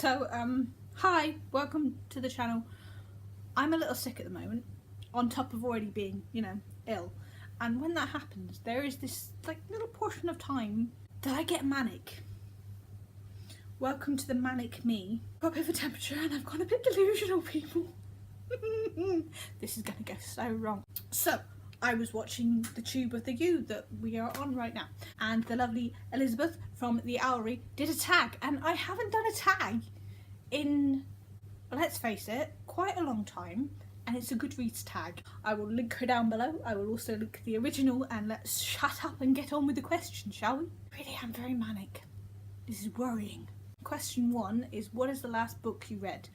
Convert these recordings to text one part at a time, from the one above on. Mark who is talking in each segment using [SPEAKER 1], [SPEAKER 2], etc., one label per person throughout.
[SPEAKER 1] So, hi, welcome to the channel. I'm a little sick at the moment, on top of already being, ill. And when that happens, there is this, little portion of time that I get manic. Welcome to the manic me. I've got a bit of a temperature and I've gone a bit delusional, people. This is gonna go so wrong. So, I was watching the Tube of the U that we are on right now, and the lovely Elizabeth from the Owlery did a tag, and I haven't done a tag in, let's face it, quite a long time, and it's a Goodreads tag. I will link her down below. I will also link the original, and let's shut up and get on with the question, shall we? Really, I'm very manic. This is worrying. Question 1 is, what is the last book you read?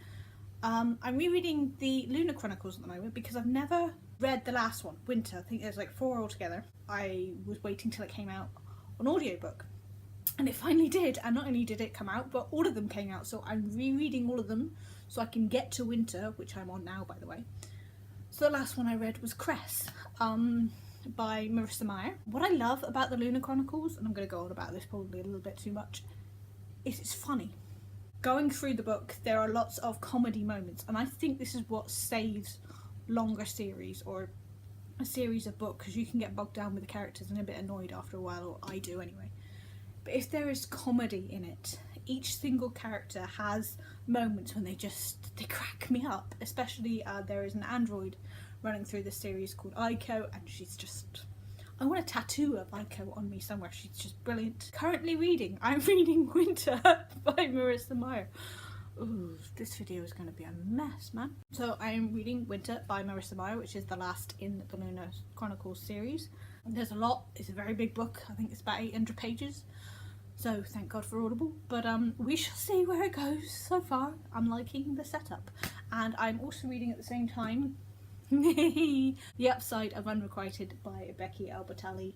[SPEAKER 1] I'm rereading the Lunar Chronicles at the moment because I've never read the last one, Winter. I think there's 4 altogether. I was waiting till it came out on audiobook, and it finally did, and not only did it come out, but all of them came out, so I'm rereading all of them so I can get to Winter, which I'm on now, by the way. So the last one I read was Cress, by Marissa Meyer. What I love about the Lunar Chronicles, and I'm going to go on about this probably a little bit too much, is it's funny. Going through the book, there are lots of comedy moments, and I think this is what saves longer series, or a series of books, because you can get bogged down with the characters and a bit annoyed after a while, or I do anyway. But if there is comedy in it, each single character has moments when they crack me up. Especially there is an android running through this series called Aiko, and she's just, I want a tattoo of Aiko on me somewhere. She's just brilliant. Currently reading, I'm reading Winter by Marissa Meyer. Ooh, this video is going to be a mess, man. So I am reading Winter by Marissa Meyer, which is the last in the Lunar Chronicles series. There's a lot. It's a very big book. I think it's about 800 pages. So thank God for Audible. But we shall see where it goes. So far, I'm liking the setup. And I'm also reading at the same time The Upside of Unrequited by Becky Albertalli.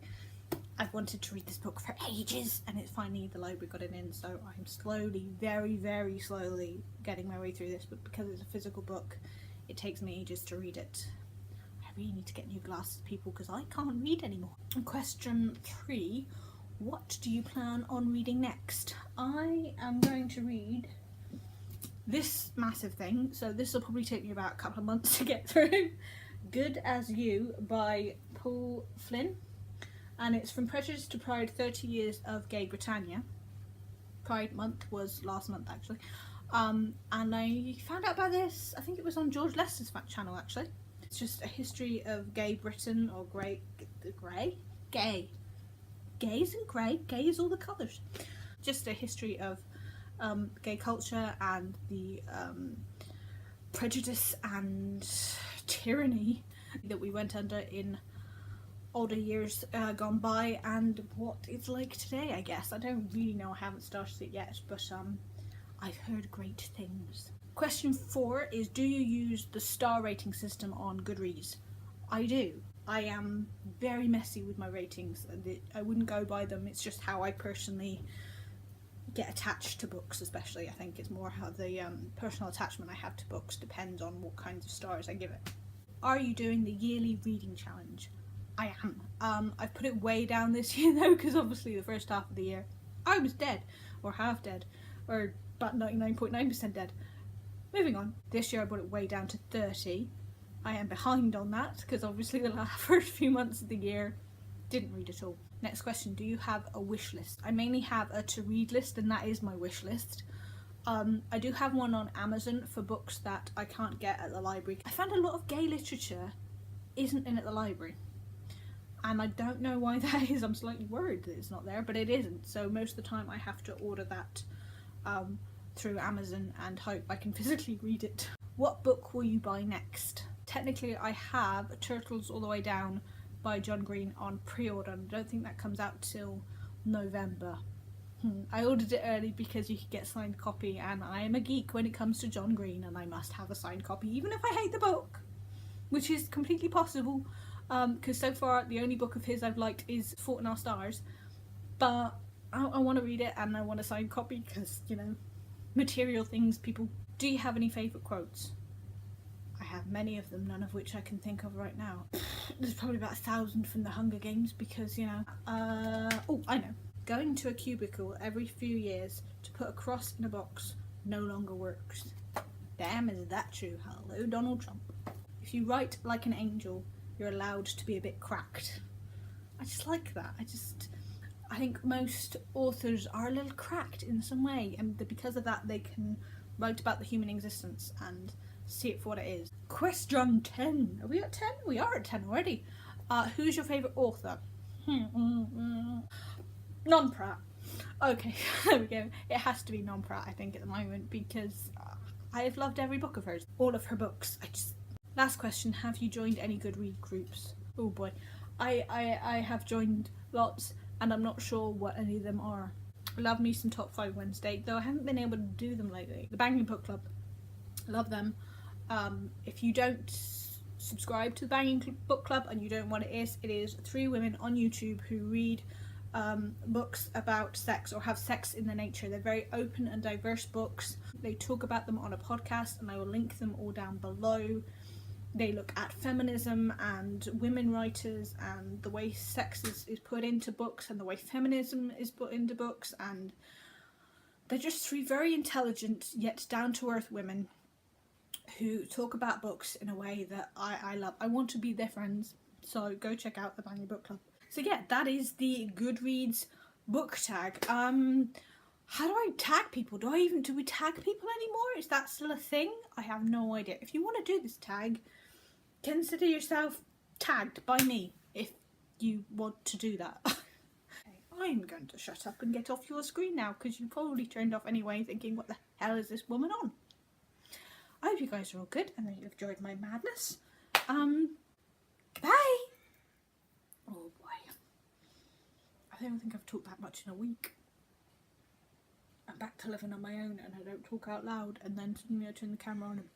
[SPEAKER 1] I've wanted to read this book for ages, and it's finally, the library got it in, so I'm slowly, very, very slowly getting my way through this, but because it's a physical book, it takes me ages to read it. I really need to get new glasses, people, because I can't read anymore. Question 3, what do you plan on reading next? I am going to read this massive thing, so this will probably take me about a couple of months to get through. Good As You by Paul Flynn. And it's From Prejudice to Pride, 30 Years of Gay Britannia. Pride month was last month, actually. And I found out about this, I think it was on George Lester's channel, actually. It's just a history of gay Britain, or gay. Gay isn't grey, gay is all the colours. Just a history of gay culture and the prejudice and tyranny that we went under in older years gone by, and what it's like today, I guess. I don't really know, I haven't started it yet, but I've heard great things. Question 4 is, do you use the star rating system on Goodreads? I do. I am very messy with my ratings, and I wouldn't go by them. It's just how I personally get attached to books, especially. I think it's more how the personal attachment I have to books depends on what kinds of stars I give it. Are you doing the yearly reading challenge? I am. I've put it way down this year though, because obviously the first half of the year I was dead, or half dead, or about 99.9% dead. Moving on. This year I brought it way down to 30. I am behind on that, because obviously the first few months of the year didn't read at all. Next question, do you have a wish list? I mainly have a to read list, and that is my wish list. I do have one on Amazon for books that I can't get at the library. I found a lot of gay literature isn't in at the library, and I don't know why that is. I'm slightly worried that it's not there, but it isn't. So most of the time I have to order that through Amazon and hope I can physically read it. What book will you buy next? Technically I have Turtles All the Way Down by John Green on pre-order. I don't think that comes out till November. I ordered it early because you could get a signed copy, and I am a geek when it comes to John Green, and I must have a signed copy even if I hate the book, which is completely possible, because so far the only book of his I've liked is Fault in Our Stars, but I want to read it and I want a signed copy because, material things, people. Do you have any favourite quotes? I have many of them, none of which I can think of right now. There's probably about 1,000 from the Hunger Games, because, oh, I know. Going to a cubicle every few years to put a cross in a box no longer works. Damn, is that true? Hello, Donald Trump. If you write like an angel, you're allowed to be a bit cracked. I just like that. I think most authors are a little cracked in some way, and because of that they can write about the human existence and see it for what it is. Question 10. Are we at 10? We are at 10 already. Who's your favourite author? Non-Pratt. Okay, there we go. It has to be Non-Pratt, I think, at the moment, because I have loved every book of hers. All of her books. Last question. Have you joined any Goodreads groups? Oh boy. I have joined lots, and I'm not sure what any of them are. I love me some Top 5 Wednesday, though I haven't been able to do them lately. The Banging Book Club. Love them. If you don't subscribe to the Banging Book Club and you don't know what it is 3 women on YouTube who read books about sex or have sex in their nature. They're very open and diverse books. They talk about them on a podcast, and I will link them all down below. They look at feminism and women writers and the way sex is put into books and the way feminism is put into books, and they're just 3 very intelligent yet down-to-earth women who talk about books in a way that I love. I want to be their friends, so go check out the Banging Book Club. So yeah, that is the Goodreads book tag. How do I tag people? Do we tag people anymore? Is that still a thing? I have no idea. If you want to do this tag, consider yourself tagged by me if you want to do that. Okay, I'm going to shut up and get off your screen now, because you probably turned off anyway thinking, what the hell is this woman on? I hope you guys are all good and that you've enjoyed my madness. Goodbye! Oh boy. I don't think I've talked that much in a week. I'm back to living on my own and I don't talk out loud, and then suddenly I turn the camera on and